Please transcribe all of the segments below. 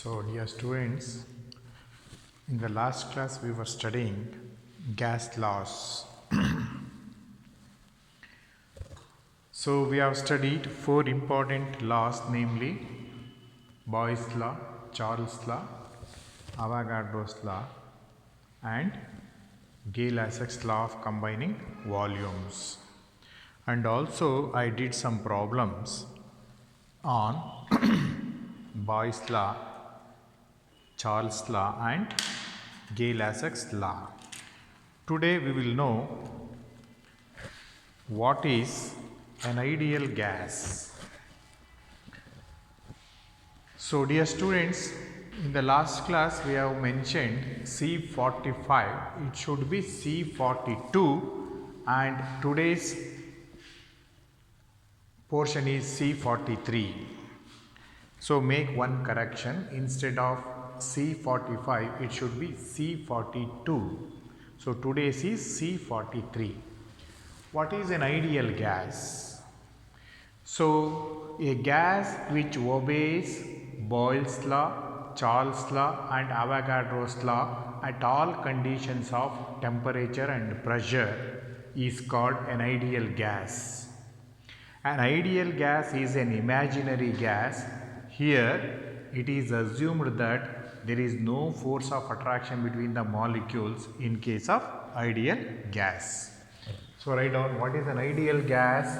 So, dear students, in the last class we were studying gas laws. So, we have studied four important laws, namely Boyle's law, Charles' law, Avogadro's law, and Gay-Lussac's law of combining volumes. And also, I did some problems on Boyle's law, Charles' law, and Gay-Lussac's law. Today we will know what is an ideal gas. So, dear students, in the last class we have mentioned C45, it should be C42, and today's portion is C43. So, make one correction, instead of C45 it should be C42. So, today's is C43. What is an ideal gas? So, a gas which obeys Boyle's law, Charles' law and Avogadro's law at all conditions of temperature and pressure is called an ideal gas. An ideal gas is an imaginary gas. Here it is assumed that there is no force of attraction between the molecules in case of ideal gas. So, write down what is an ideal gas.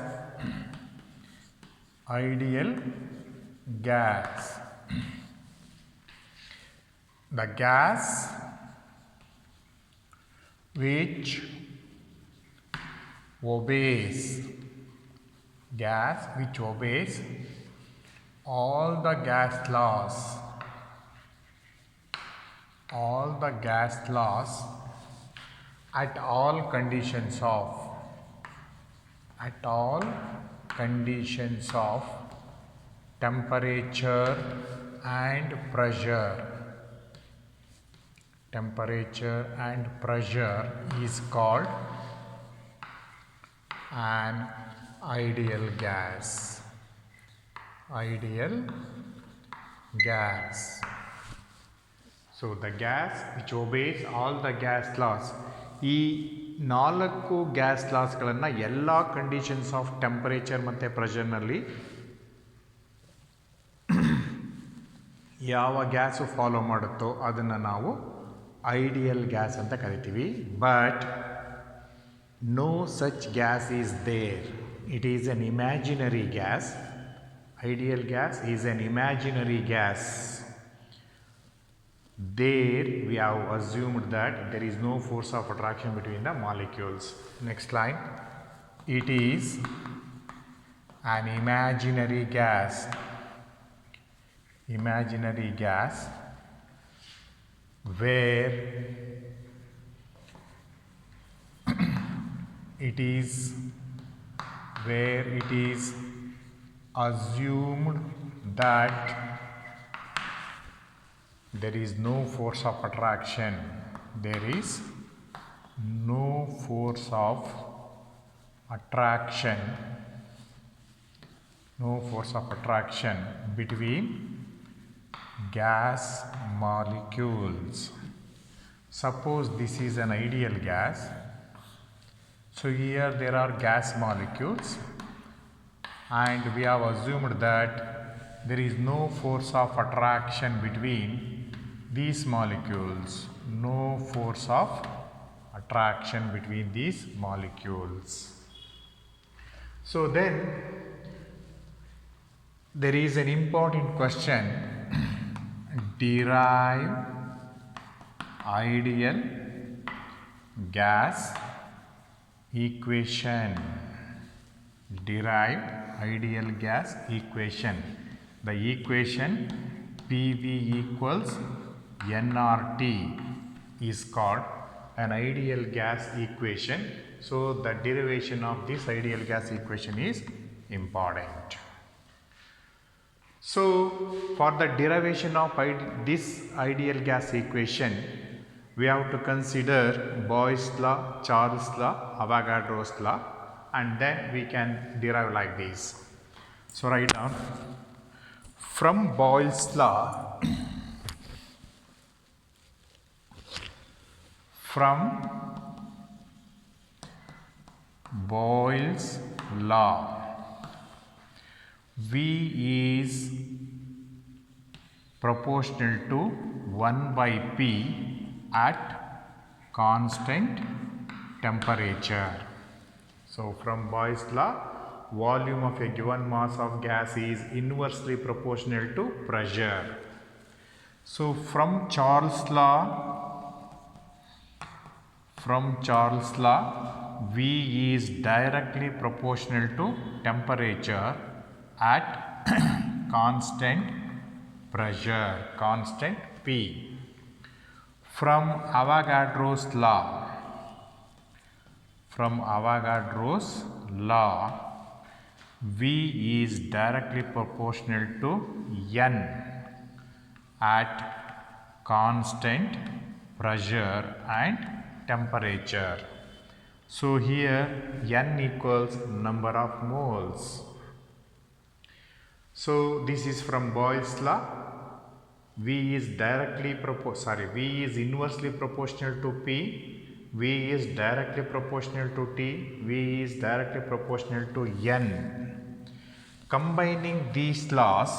Ideal gas. The gas which obeys all the gas laws at all conditions of temperature and pressure is called an ideal gas. So, the gas which obeys all the gas laws. ಈ ನಾಲ್ಕು gas ಲಾಸ್ಗಳನ್ನು ಎಲ್ಲ conditions of temperature ಮತ್ತು ಪ್ರೆಷರ್ನಲ್ಲಿ ಯಾವ gas follow ಮಾಡುತ್ತೋ ಅದನ್ನು ನಾವು ideal gas ಅಂತ ಕರಿತೀವಿ. But no such gas is there. It is an imaginary gas. Ideal gas is an imaginary gas. There we have assumed that there is no force of attraction between the molecules. Next line. It is an imaginary gas. Where it is assumed that there is no force of attraction. There is no force of attraction between gas molecules. Suppose this is an ideal gas. So, here there are gas molecules, and we have assumed that there is no force of attraction between these molecules. No force of attraction between these molecules. So, then there is an important question. Derive ideal gas equation. Derive ideal gas equation. The equation PV equals nRT is called an ideal gas equation. So, the derivation of this ideal gas equation is important. So, for the derivation of this ideal gas equation, we have to consider Boyle's law, Charles' law, Avogadro's law, and then we can derive like this. So, write down from Boyle's law from Boyle's law, V is proportional to 1 by P at constant temperature. So from Boyle's law, volume of a given mass of gas is inversely proportional to pressure. So from Charles' law, V is directly proportional to temperature at constant pressure, constant P. From Avogadro's law, V is directly proportional to N at constant pressure and temperature. So here N equals number of moles. So this is from Boyle's law. V is inversely proportional to P, V is directly proportional to T, V is directly proportional to N. Combining these laws,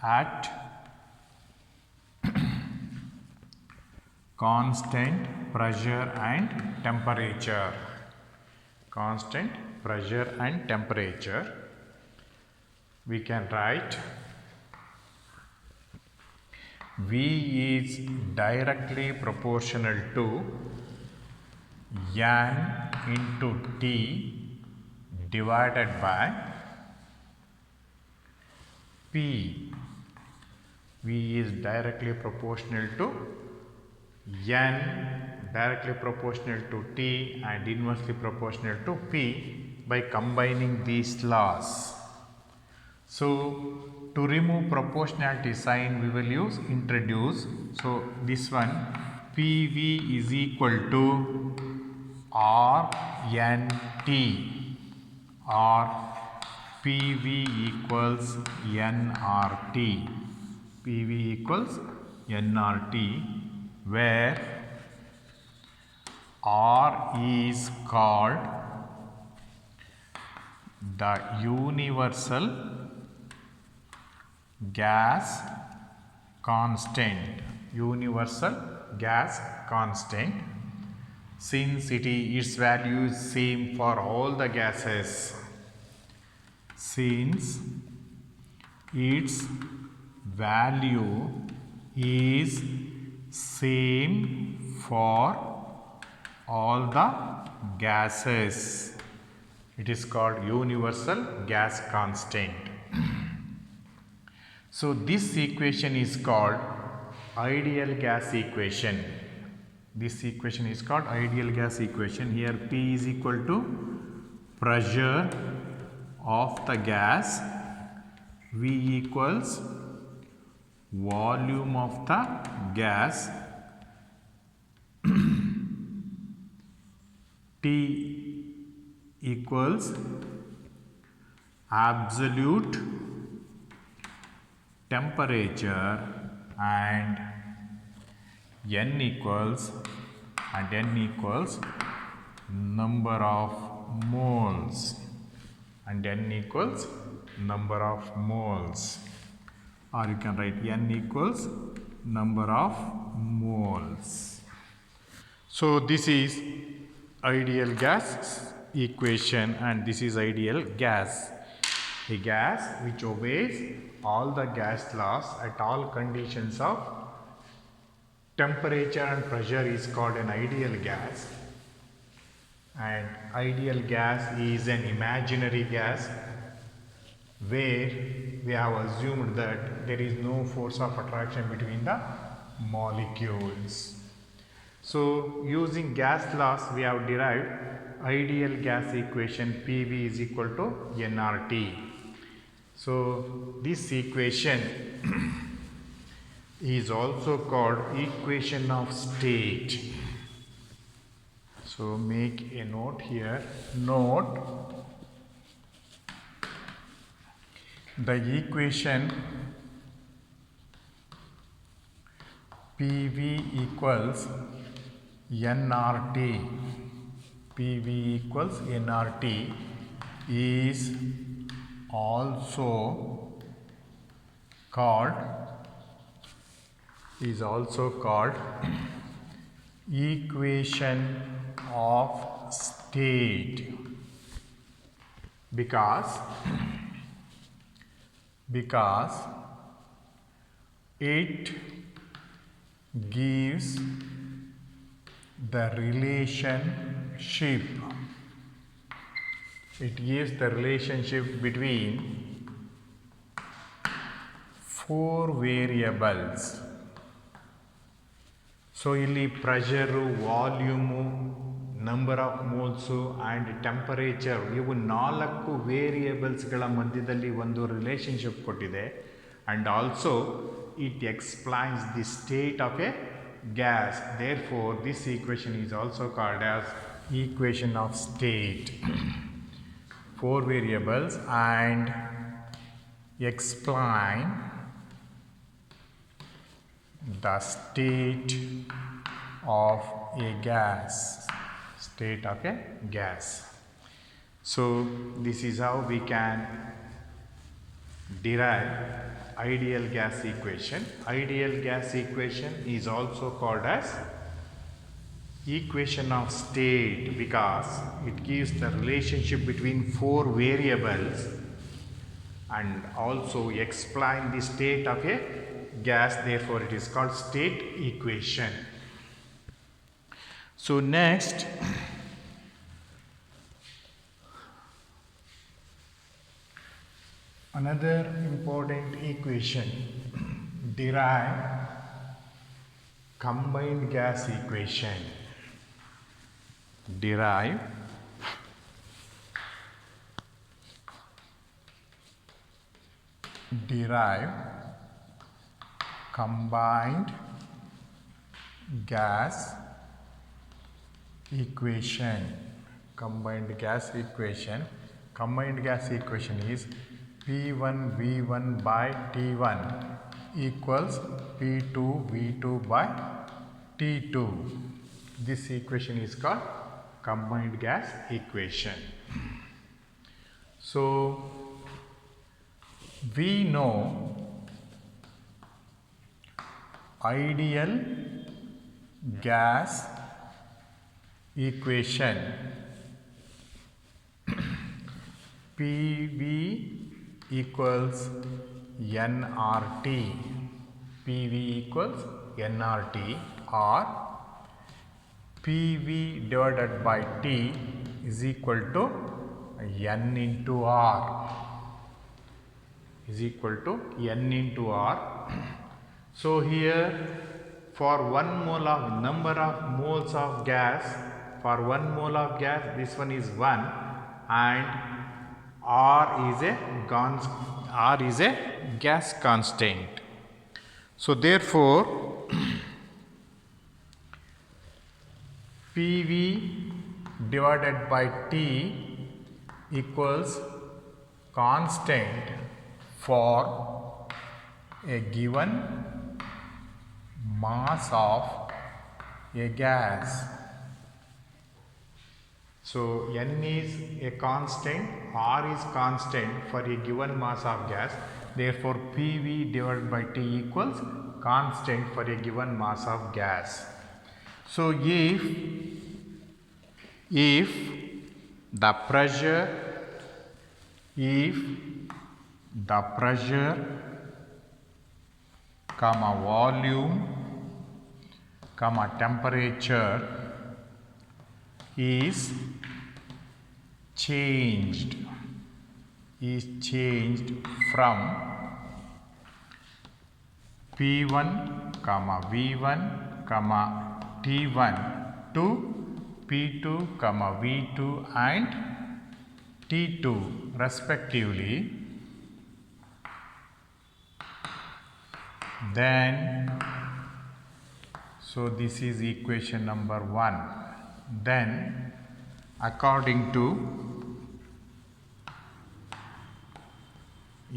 at constant pressure and temperature. We can write V is directly proportional to N into T divided by P. V is directly proportional to N, directly proportional to T and inversely proportional to P by combining these laws. So to remove proportionality sign we will introduce. So this one, PV is equal to RNT or PV equals nRT. PV equals nRT, where R is called the universal gas constant. Since its value is same for all the gases. Since its value is same for all the gases, it is called universal gas constant. So this equation is called ideal gas equation. Here P is equal to pressure of the gas, V equals volume of the gas, T equals absolute temperature, and N equals number of moles, or you can write N equals number of moles. So this is ideal gas equation and this is ideal gas. A gas which obeys all the gas laws at all conditions of temperature and pressure is called an ideal gas. And ideal gas is an imaginary gas where we have assumed that there is no force of attraction between the molecules. So using gas laws we have derived ideal gas equation PV is equal to nRT. So this equation is also called equation of state. So make a note here. the equation PV equals nRT, PV equals nRT is also called equation of state because it gives the relationship between four variables. So ಇಲ್ಲಿ pressure, volume, number of moles and temperature ಇವು 4 ವೇರಿಯೇಬಲ್ಸ್ಗಳ ಮಧ್ಯದಲ್ಲಿ ಒಂದು relationship ಕೊಟ್ಟಿದೆ. And also it explains the state of a gas. Therefore this equation is also called as equation of state. 4 variables and explain the state of a gas. So this is how we can derive ideal gas equation. Ideal gas equation is also called as equation of state because it gives the relationship between 4 variables and also explain the state of a gas. Therefore it is called state equation. So next, another important equation, derive combined gas equation. Derive combined gas equation. Combined gas equation is P1 V1 by T1 equals P2 V2 by T2. This equation is called combined gas equation. So we know ideal gas equation PV equals nRT. PV equals nRT or PV divided by T is equal to N into R. So here for 1 mole of number of moles of gas, for 1 mole of gas this one is 1 and R is a gas constant. So therefore PV divided by T equals constant for a given mass of a gas. So N is a constant, R is constant for a given mass of gas. Therefore PV divided by T equals constant for a given mass of gas. So if the pressure comma volume comma temperature is changed from P1 comma V1 comma T1 to P2 comma V2 and T2 respectively, then so this is equation number 1. Then according to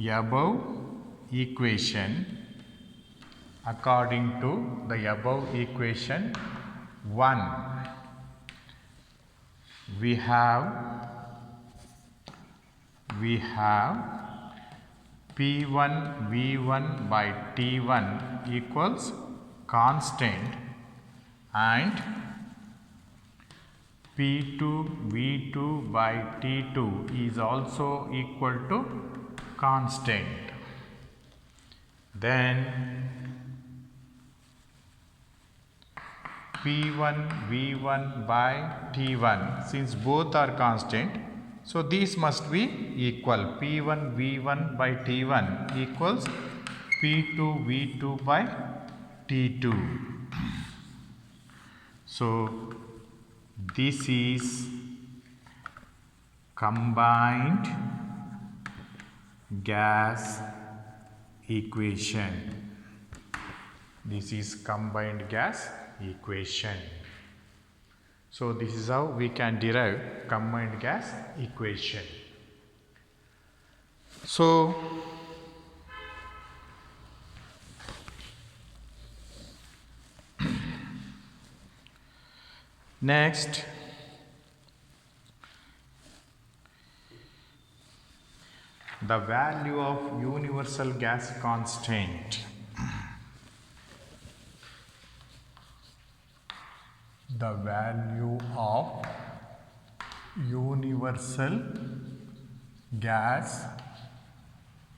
above equation, according to the above equation 1, we have P1 V1 by T1 equals constant and P2 V2 by T2 is also equal to constant. Then P1 V1 by T1, since both are constant, so these must be equal. P1 V1 by T1 equals P2 V2 by T2. So this is combined gas equation. This is combined gas equation. So this is how we can derive combined gas equation. So next, the value of universal gas constant. The value of universal gas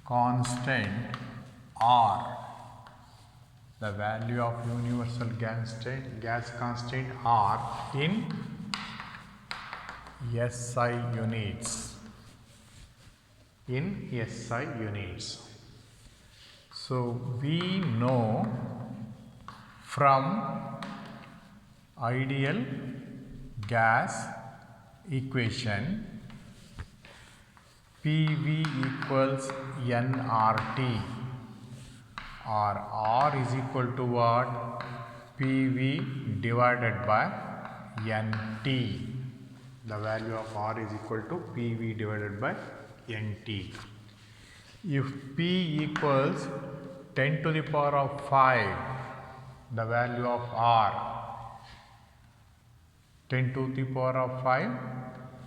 constant R. The value of universal gas constant R in SI units. In SI units. So we know from ideal gas equation PV equals nRT, or R is equal to what? PV divided by NT. The value of R is equal to PV divided by NT. If P equals 10 to the power of 5, the value of R 10 to the power of 5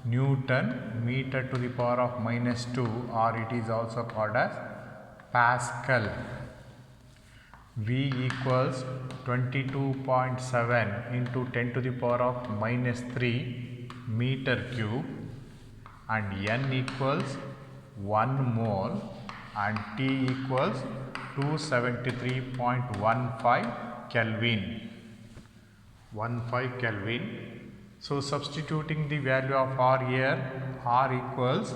Newton meter to the power of minus 2, or it is also called as Pascal. V equals 22.7 into 10 to the power of minus 3 meter cube, and N equals 1 mole and T equals 273.15 Kelvin. 15 Kelvin. So substituting the value of R here, R equals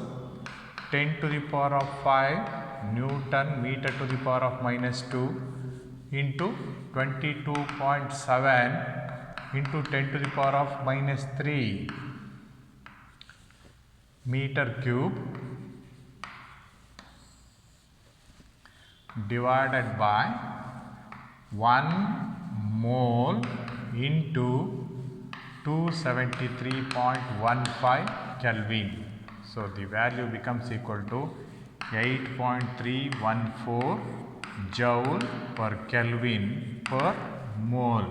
10 to the power of 5 Newton meter to the power of minus 2 into 22.7 into 10 to the power of minus 3 meter cube divided by 1 mole into 273.15 Kelvin. So the value becomes equal to 8.314 joule per Kelvin per mole.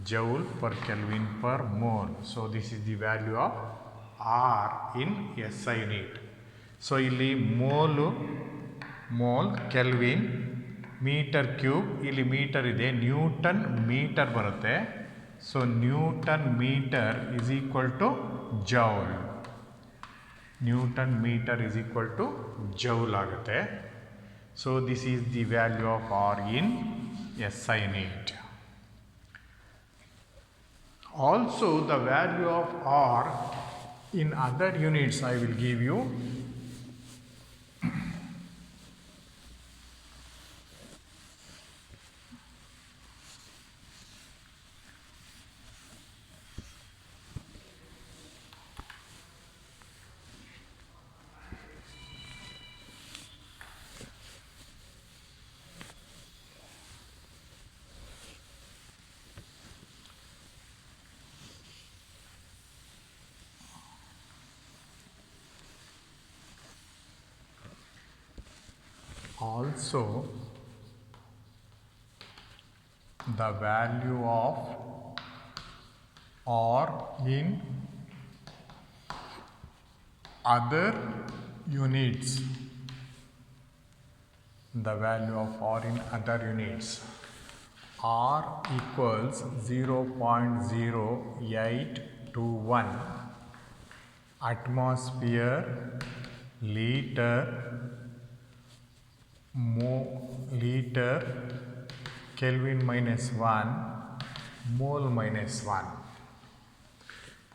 Joule per Kelvin per mole. So this is the value of R in SI unit. So ಇಲ್ಲಿ mole Kelvin meter cube, ಇಲ್ಲಿ metre ಇದೆ, Newton metre ಬರುತ್ತೆ. So Newton meter is equal to joule. Newton meter is equal to joule ಆಗುತ್ತೆ. So this is the value of R in SI unit. Also the value of R in other units I will give you. also the value of R in other units. The value of R in other units. R equals 0.0821 atmosphere liter Kelvin minus 1 mole minus 1.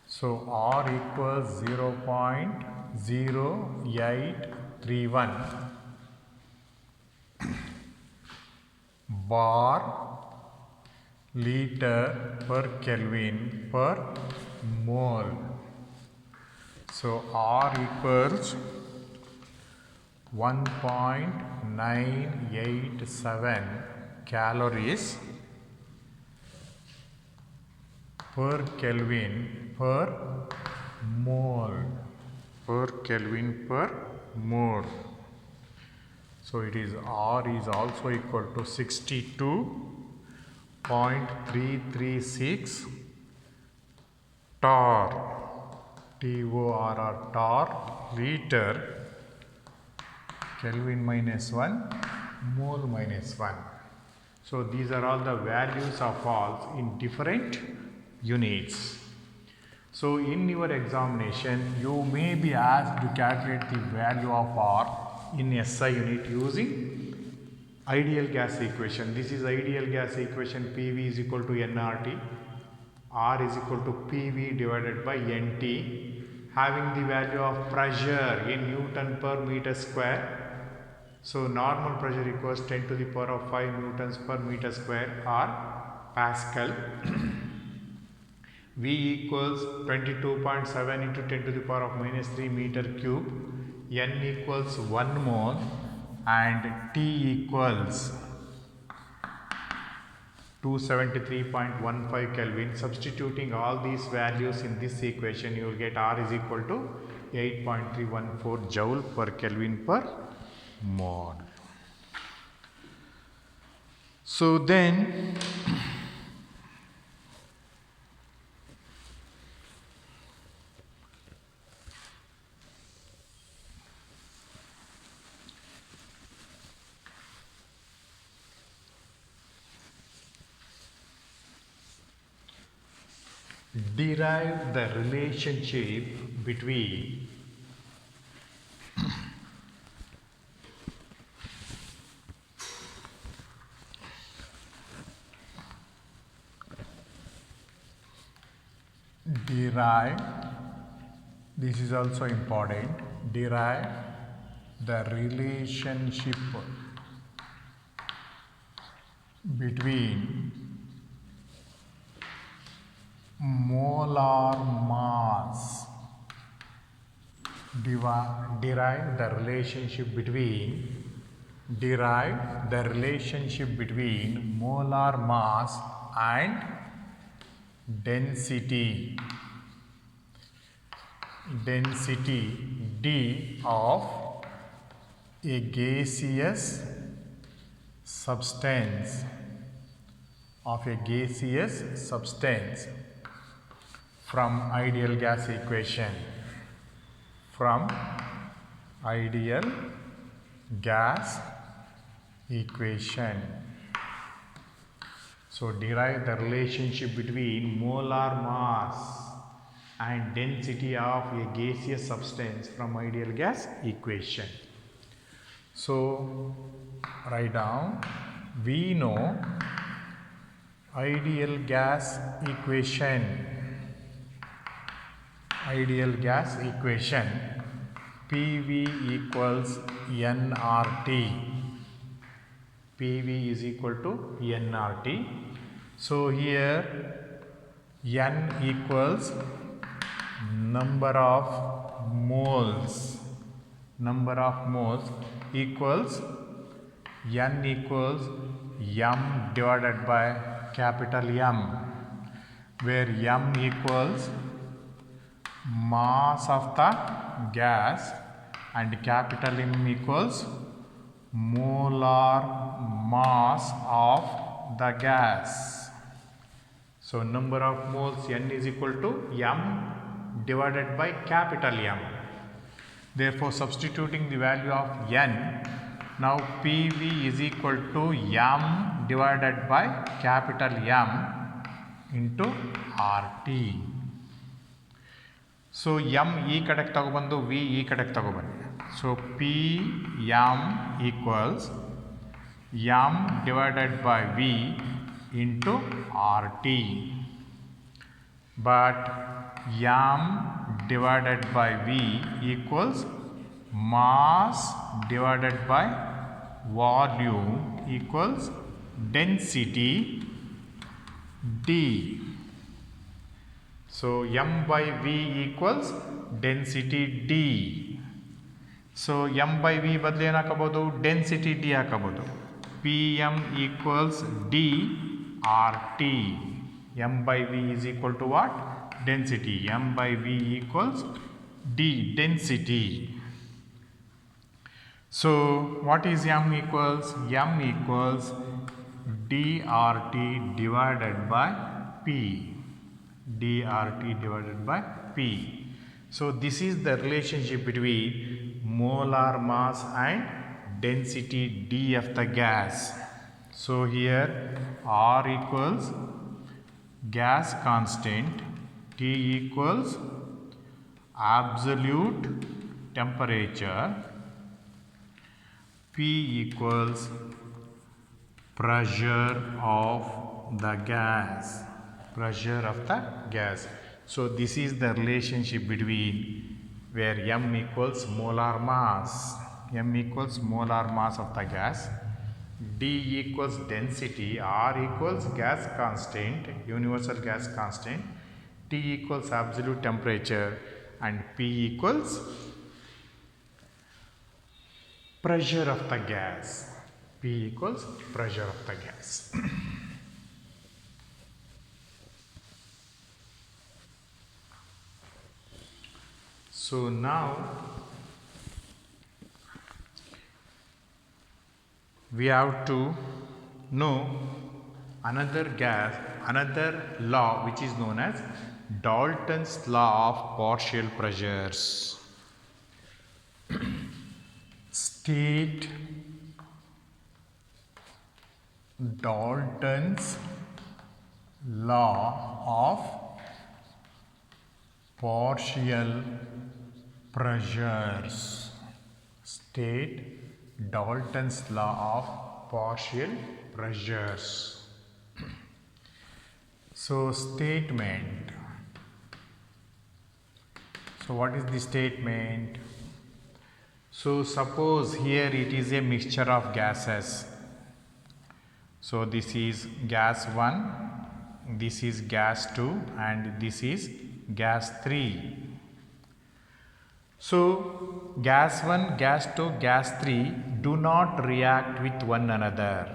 So R equals 0.0831 bar liter per Kelvin per mole. So R equals 1.987 calories per Kelvin per mole. Per Kelvin per mole. So it is R is also equal to 62.336 torr, TORR, torr liter Kelvin minus 1 mole minus 1. So these are all the values of R in different units. So in your examination you may be asked to calculate the value of R in SI unit using ideal gas equation. This is ideal gas equation. PV is equal to nRT, R is equal to PV divided by NT, having the value of pressure in Newton per meter square. So normal pressure equals 10 to the power of 5 newtons per meter square or Pascal. V equals 22.7 into 10 to the power of minus 3 meter cube. N equals 1 mole and T equals 273.15 Kelvin. Substituting all these values in this equation, you will get R is equal to 8.314 joule per Kelvin per mole. So then derive the relationship between this is also important, derive the relationship between molar mass, derive the relationship between molar mass and density D of a gaseous substance from ideal gas equation. So derive the relationship between molar mass and density of a gaseous substance from ideal gas equation. So write down, we know ideal gas equation PV equals nRT. PV is equal to nRT. So here N equals number of moles equals N equals M divided by capital M, where M equals mass of the gas and capital M equals molar mass of the gas. So number of moles N is equal to M divided by capital M. Therefore substituting the value of N, now PV is equal to M divided by capital M into RT. So M e kadek tagobandu, V e kadek tagobandi. So P M equals M divided by V into RT. But M divided by V equals mass divided by volume equals density D. So M by V equals density D. So M by V ಬದಲು ಏನು ಹಾಕಬಹುದು, density D ಹಾಕಬಹುದು. PM equals D RT. M by V is equal to what? Density. M by V equals D, density. So what is M equals? M equals dRT divided by P. dRT divided by P. So this is the relationship between molar mass and density D of the gas. So here R equals gas constant, T equals absolute temperature, P equals pressure of the gas. Pressure of the gas. So this is the relationship between where M equals molar mass. M equals molar mass of the gas. D equals density. R equals gas constant, universal gas constant. T equals absolute temperature, and P equals pressure of the gas. P equals pressure of the gas. So now we have to know another law which is known as Dalton's law of partial pressures. State Dalton's law of partial pressures. State Dalton's law of partial pressures. So statement. So what is the statement? So suppose here it is a mixture of gases. So this is gas 1, this is gas 2, and this is gas 3. So gas 1, gas 2, gas 3 do not react with one another.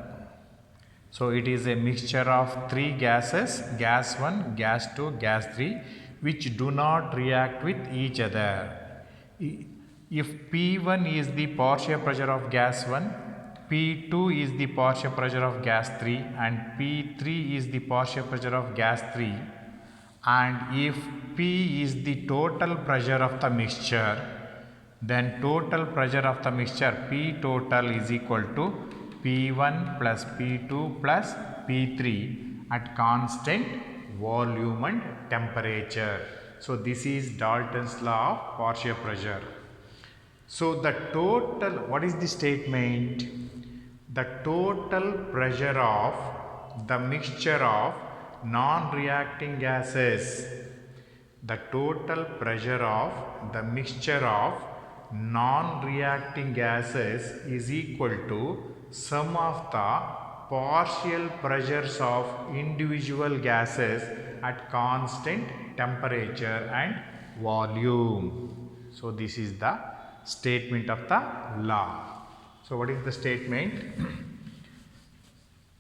So it is a mixture of three gases, gas 1, gas 2, gas 3, which do not react with each other. If P1 is the partial pressure of gas 1, P2 is the partial pressure of gas 3, and P3 is the partial pressure of gas 3. And if P is the total pressure of the mixture, then total pressure of the mixture P total is equal to P1 plus P2 plus P3 at constant volume and temperature. So this is Dalton's law of partial pressure. So the total, what is the statement? The total pressure of the mixture of non-reacting gases, the total pressure of the mixture of non-reacting gases is equal to sum of the partial pressures of individual gases at constant temperature and volume. So this is the statement of the law. So what is the statement?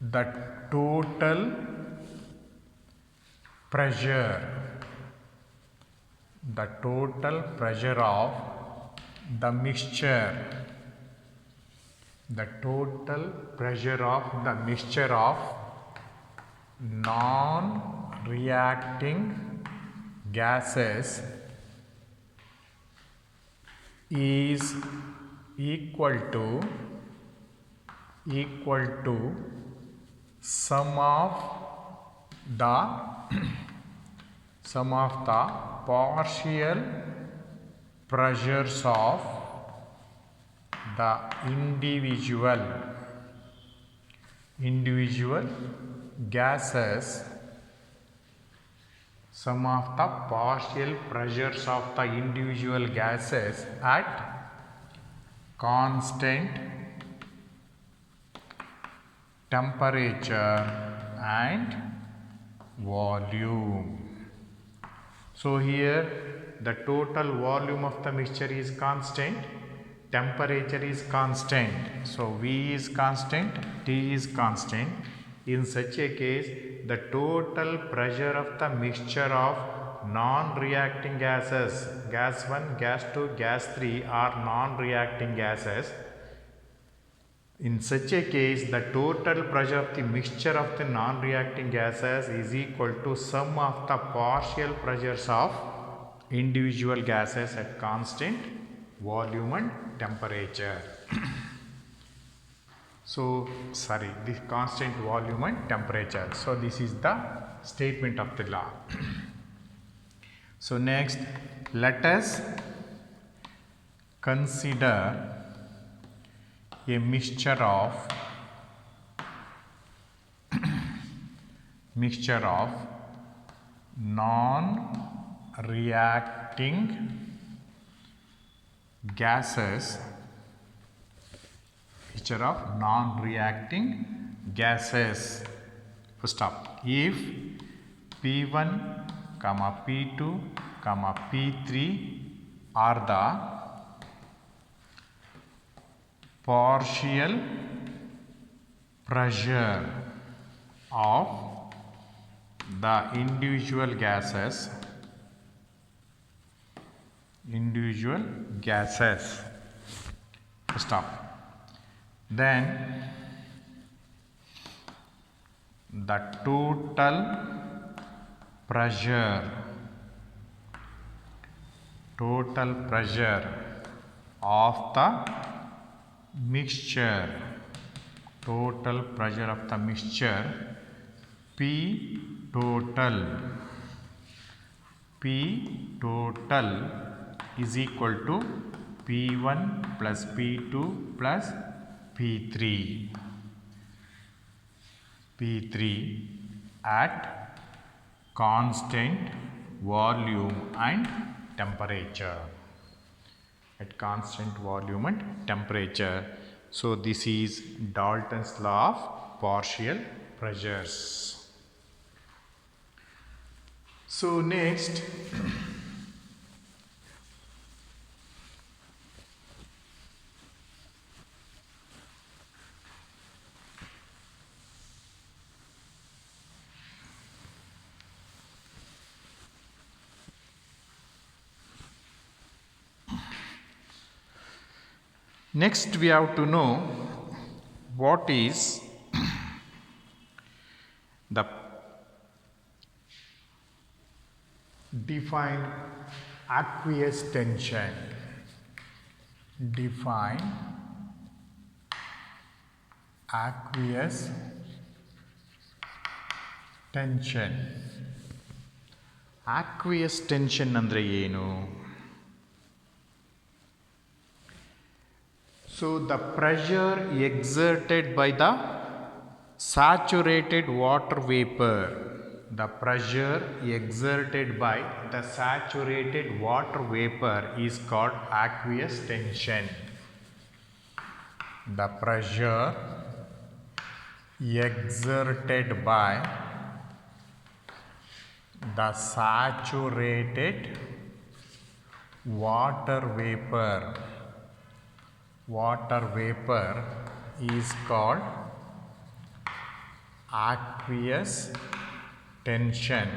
The total pressure of the mixture the total pressure of the mixture of non-reacting gases is equal to sum of the partial pressures of the individual gases, sum of the partial pressures of the individual gases at constant temperature and volume. So here the total volume of the mixture is constant, temperature is constant. So V is constant, T is constant. In such a case, the total pressure of the mixture of non-reacting gases, gas 1, gas 2, gas 3 are non-reacting gases. In such a case, the total pressure of the mixture of the non-reacting gases is equal to sum of the partial pressures of individual gases at constant volume and temperature. This constant volume and temperature. So this is the statement of the law. So next, let us consider a mixture of non-reacting gases, First up, if P1, P2, P3 are the partial pressure of the individual gases, then the total pressure of the mixture, P total is equal to P1 plus P2 plus P3 at constant volume and temperature. So this is Dalton's law of partial pressures. So next, we have to know what is the define aqueous tension. Aqueous tension andre ಏನು? So the pressure exerted by the saturated water vapor. Is called aqueous tension. The pressure exerted by the saturated water vapor is called aqueous tension.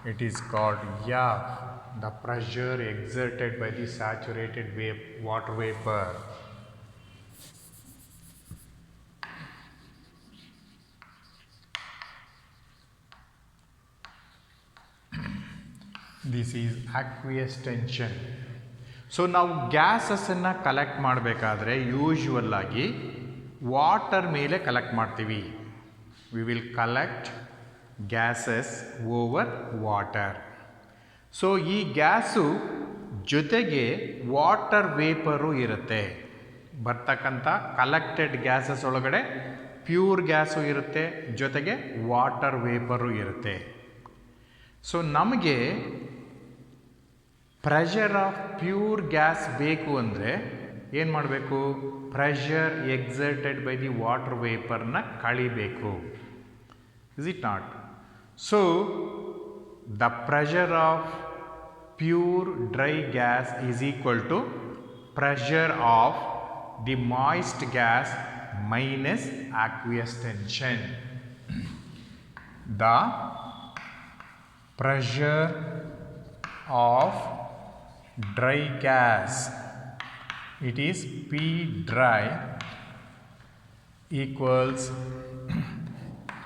It is called F, the pressure exerted by the saturated water vapor. This is aqueous tension. So ನಾವು ಗ್ಯಾಸಸ್ಸನ್ನು collect ಮಾಡಬೇಕಾದ್ರೆ usual ಆಗಿ water ಮೇಲೆ collect ಮಾಡ್ತೀವಿ. We will collect gases over water. So ಈ gas ಜೊತೆಗೆ water vapour ಇರುತ್ತೆ. ಬರ್ತಕ್ಕಂಥ ಕಲೆಕ್ಟೆಡ್ ಗ್ಯಾಸಸ್ ಒಳಗಡೆ ಪ್ಯೂರ್ ಗ್ಯಾಸು ಇರುತ್ತೆ, ಜೊತೆಗೆ ವಾಟರ್ ವೇಪರು ಇರುತ್ತೆ. ಸೊ ನಮಗೆ ಪ್ರೆಷರ್ ಆಫ್ ಪ್ಯೂರ್ ಗ್ಯಾಸ್ ಬೇಕು ಅಂದರೆ ಏನು ಮಾಡಬೇಕು? Pressure exerted by the water ವೇಪರ್ನ ಕಳಿಬೇಕು. Is it not? So the pressure of pure dry gas is equal to pressure of the moist gas minus aqueous tension. The pressure of dry gas, it is P dry equals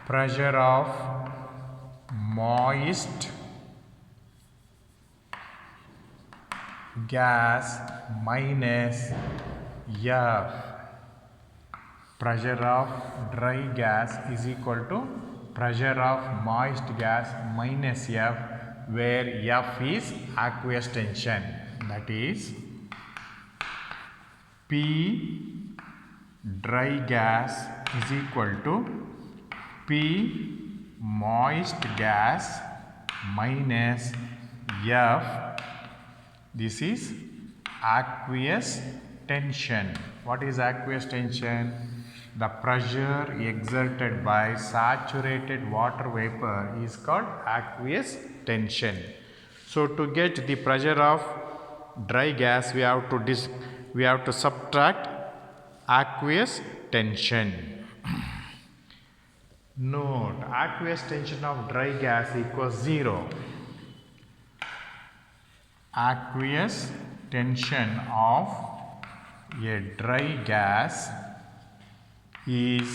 pressure of moist gas minus F. Pressure of dry gas is equal to pressure of moist gas minus F, where F is aqueous tension. That is P dry gas is equal to P moist gas minus F. This is aqueous tension. What is aqueous tension? The pressure exerted by saturated water vapor is called aqueous tension. So to get the pressure of dry gas, we have to subtract aqueous tension. Note, aqueous tension of dry gas equals 0. Aqueous tension of a dry gas is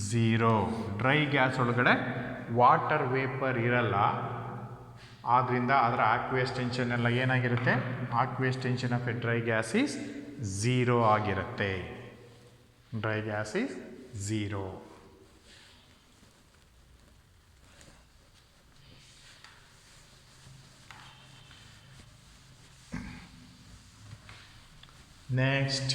0. Dry gas ಒಳಗಡೆ water vapour ಇರಲ್ಲ, ಆದ್ದರಿಂದ ಅದರ ಆಕ್ವಿಯಸ್ tension ಎಲ್ಲ ಏನಾಗಿರುತ್ತೆ? ಆಕ್ವಿಯಸ್ tension of A dry gas is 0 ಆಗಿರುತ್ತೆ. Dry gas is 0. Next,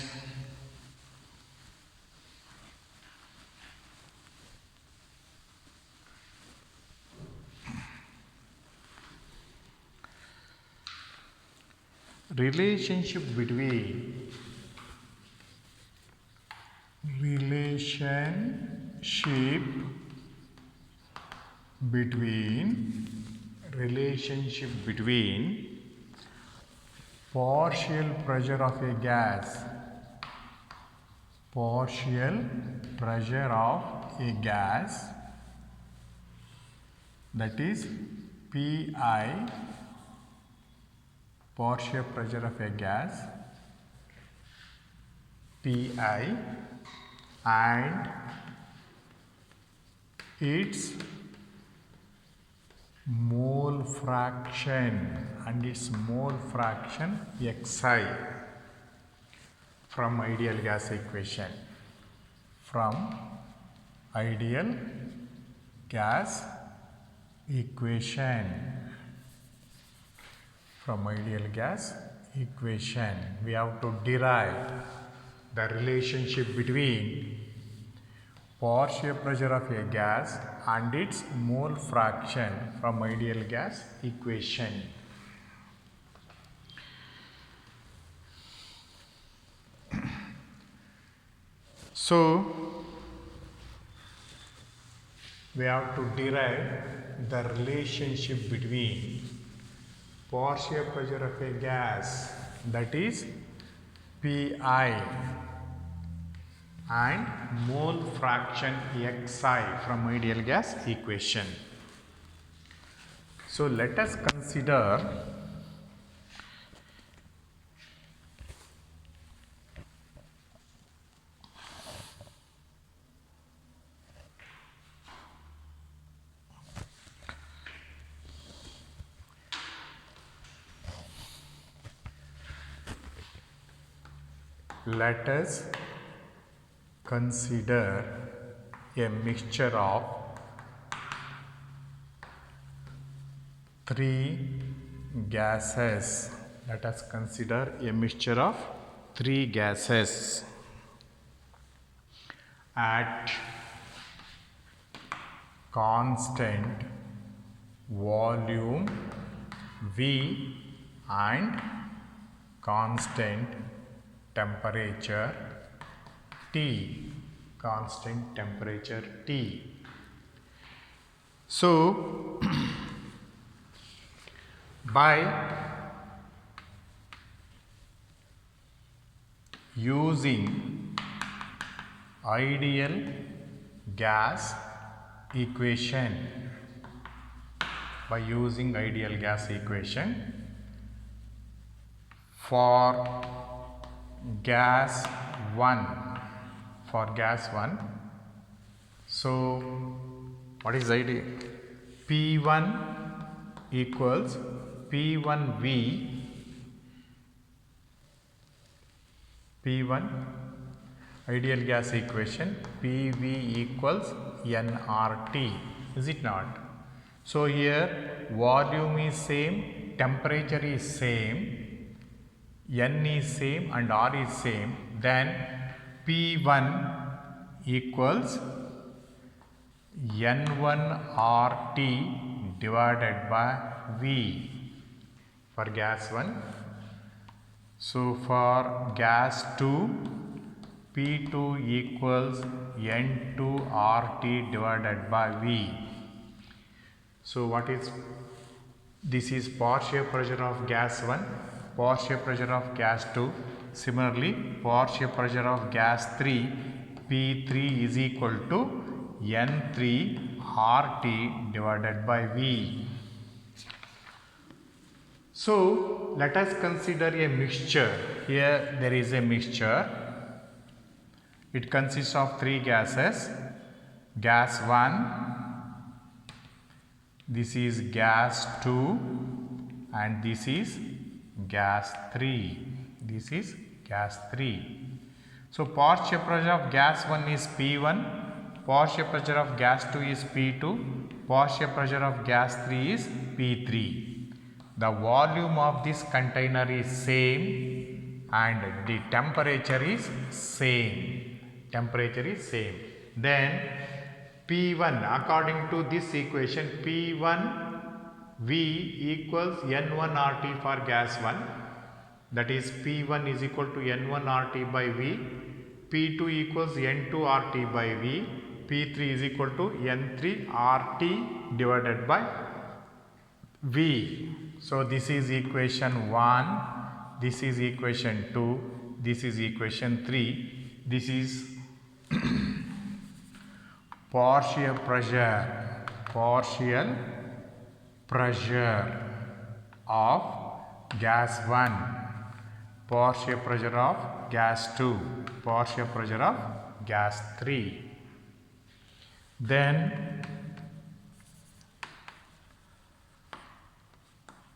relationship between partial pressure of a gas, that is Pi, partial pressure of a gas, Pi, and its mole fraction Xi from ideal gas equation. From ideal gas equation, we have to derive the relationship between partial pressure of a gas and its mole fraction from ideal gas equation. So we have to derive the relationship between partial pressure of a gas, that is Pi, and mole fraction Xi from ideal gas equation. So let us consider Let us consider a mixture of three gases. Let us consider a mixture of three gases at constant volume V and constant temperature T. Constant temperature T. So, by using ideal gas equation, for gas 1, so what is the idea? P1 equals P1V, P1 ideal gas equation, PV equals nRT, is it not? So here volume is same, temperature is same, N is same and R is same, then P1 equals N1RT divided by V for gas 1. So for gas 2, P2 equals N2RT divided by V. So what is this? Is partial pressure of gas 1, partial pressure of gas 2. Similarly, partial pressure of gas 3, P3 is equal to N3RT divided by V. So let us consider a mixture. Here there is a mixture. It consists of three gases. Gas 1, this is gas 2, and this is gas 3. This is gas 3. So partial pressure of gas 1 is P1, partial pressure of gas 2 is P2, partial pressure of gas 3 is P3. The volume of this container is same and the temperature is same. Then P1, according to this equation, P1V equals N1RT for gas 1. That is P1 is equal to N1RT by V. P2 equals N2RT by V. P3 is equal to N3RT divided by V. So this is equation 1, this is equation 2, this is equation 3. This is partial pressure of gas 1, partial pressure of gas 2, partial pressure of gas 3. Then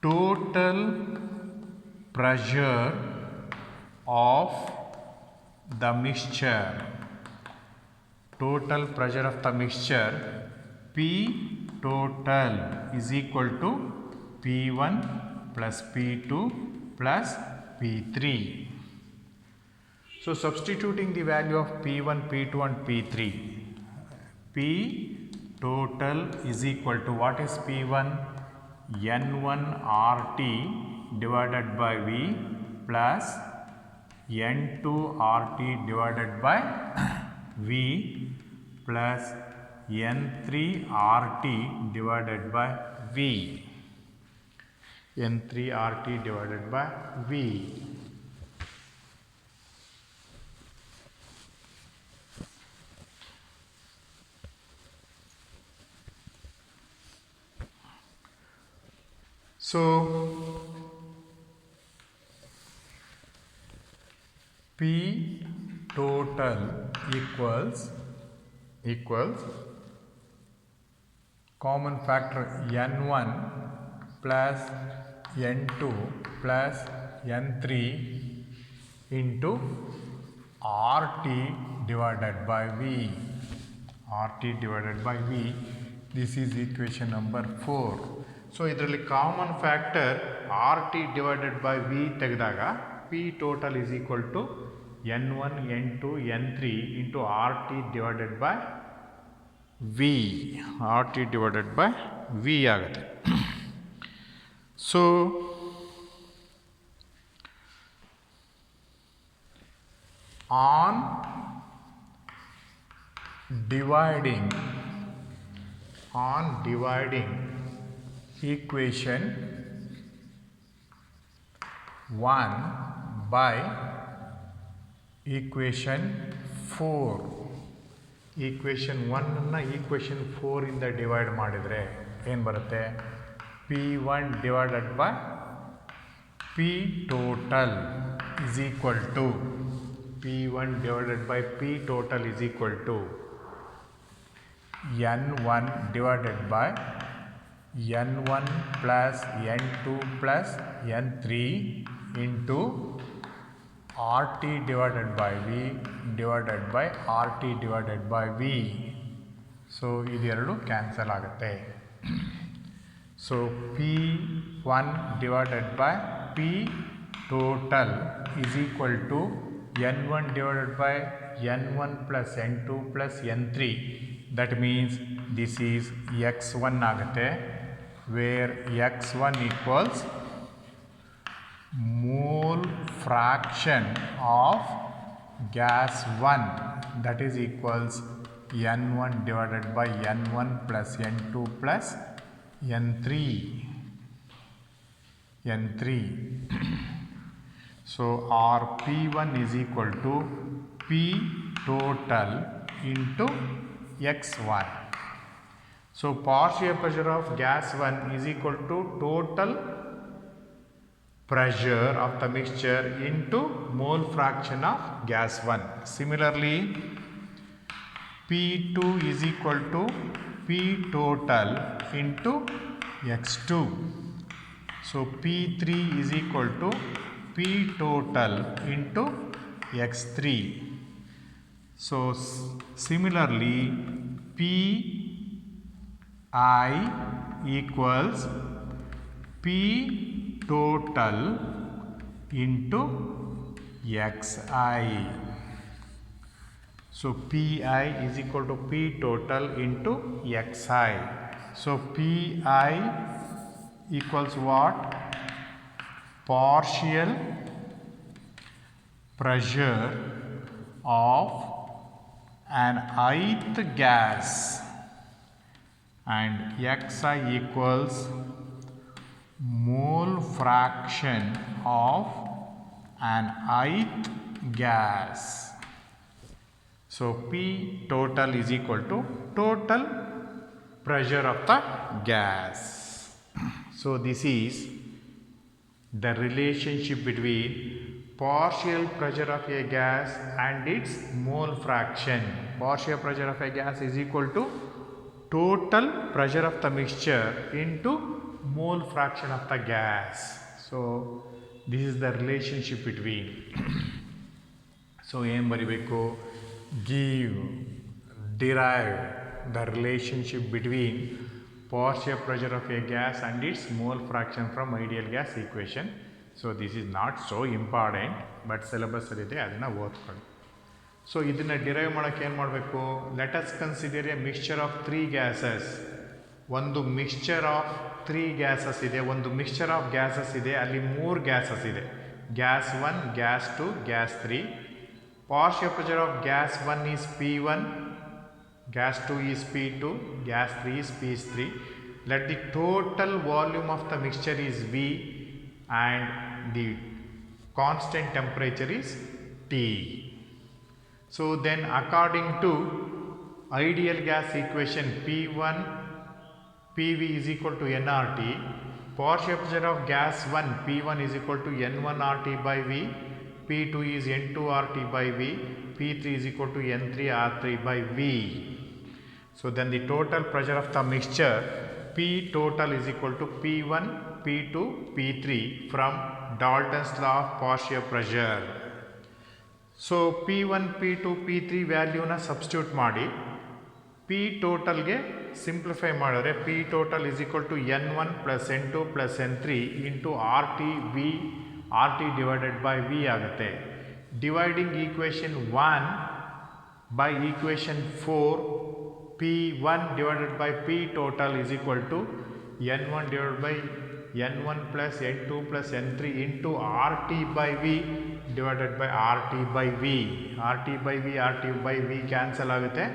total pressure of the mixture, P total is equal to P1 plus P2 plus P3. So substituting the value of P1, P2 and P3, P total is equal to, what is P1? N1RT divided by V plus N2RT divided by V plus N3RT divided by V. N3RT divided by V. So P total equals common factor N1 plus N2 plus N3 into RT divided by V. RT divided by V. This is equation number 4. So, ಇದರಲ್ಲಿ common factor RT divided by V ತೆಗೆದಾಗ P total is equal to N1, N2, N3 into RT divided by V. RT divided by V ಆಗುತ್ತೆ. So, on dividing equation 1 by equation 4, equation 1 ಅನ್ನು equation 4 ಇಂದ divide ಮಾಡಿದರೆ ಏನು ಬರುತ್ತೆ? P1 divided by P total is equal to P1 divided by P total is equal to N1 divided by N1 plus N2 plus N3 into RT divided by V divided by RT divided by V. So, ಇದೆರಡು cancel ಆಗುತ್ತೆ. So, P1 divided by P total is equal to N1 divided by N1 plus N2 plus N3. That means this is X1 ಆಗುತ್ತೆ, where X1 equals mole fraction of gas 1, that is equals N1 divided by N1 plus N2 plus N3. So, our P1 is equal to P total into X1. So, partial pressure of gas 1 is equal to total pressure of the mixture into mole fraction of gas 1. Similarly, P2 is equal to P total into X2. So, P3 is equal to P total into X3. So, similarly, Pi equals P total into Xi. So, Pi is equal to P total into Xi. So, Pi equals what? Partial pressure of an ith gas, and Xi equals mole fraction of an ith gas. So, P total is equal to total pressure of the gas. So, this is the relationship between partial pressure of a gas and its mole fraction. Partial pressure of a gas is equal to total pressure of the mixture into mole fraction of the gas. So, this is the relationship between. So, ಏನು ಬರಿಬೇಕು? Give, derive the relationship between partial pressure of a gas and its mole fraction from ideal gas equation. So, this is not so important, but syllabus ಇದೆ, ಅದನ್ನು ಓದ್ಕೊಳ್ಳಿ. So, ಇದನ್ನು derive ಮಾಡೋಕ್ಕೆ ಏನು ಮಾಡಬೇಕು? Let us consider A mixture of 3 gases. ಒಂದು mixture of 3 gases ಇದೆ, ಒಂದು ಮಿಕ್ಸ್ಚರ್ ಆಫ್ ಗ್ಯಾಸಸ್ ಇದೆ, ಅಲ್ಲಿ 3 ಗ್ಯಾಸಸ್ ಇದೆ. Gas 1, gas 2, gas 3. Partial pressure of gas 1 is P1, gas 2 is P2, gas 3 is P3. Let the total volume of the mixture is V and the constant temperature is T. So, then according to ideal gas equation P1 PV is equal to nRT, partial pressure of gas 1 P1 is equal to N1 RT by V, P2 is N2 RT by V, P3 is equal to N3 R3 by V. So, then the total pressure of the mixture P total is equal to P1, P2, P3 from Dalton's law of partial pressure. So P1 P2 P3 ವ್ಯಾಲ್ಯೂನ substitute ಮಾಡಿ P ಟೋಟಲ್ಗೆ simplify ಮಾಡಿದ್ರೆ P total is equal to N1 plus N2 plus N3 into R T divided by V ಆಗುತ್ತೆ. Dividing equation 1 by equation 4 P1 divided by P total is equal to N1 divided by N1 plus N2 plus N3 into RT by V divided by RT by V. RT by V cancel ಆಗುತ್ತೆ.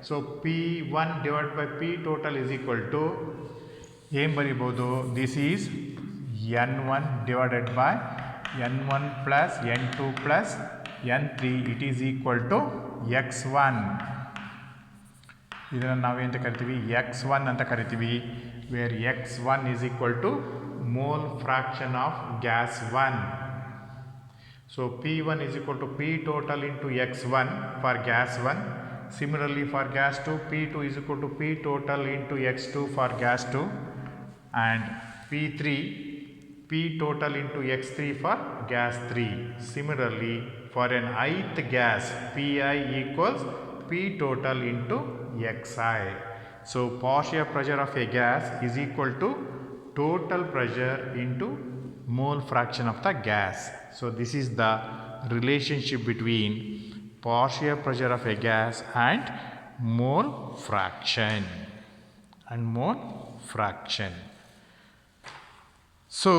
So P1 divided by P total is equal to ಏನು ಬರಿಬೋದು, this is N1 divided by N1 plus N2 plus N3 it is equal to X1. ಇದನ್ನು ನಾವೇಂತ ಕರಿತೀವಿ, X1 ಅಂತ ಕರಿತೀವಿ. Where X1 is equal to mole fraction of gas 1. So P1 is equal to P total into X1 for gas 1. Similarly for gas 2, P2 is equal to P total into X2 for gas 2. And P3, P total into X3 for gas 3. Similarly for an ith gas, Pi equals P total into Xi. So partial pressure of a gas is equal to total pressure into mole fraction of the gas. So this is the relationship between partial pressure of a gas and mole fraction. So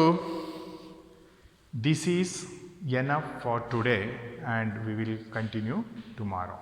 this is enough for today and we will continue tomorrow.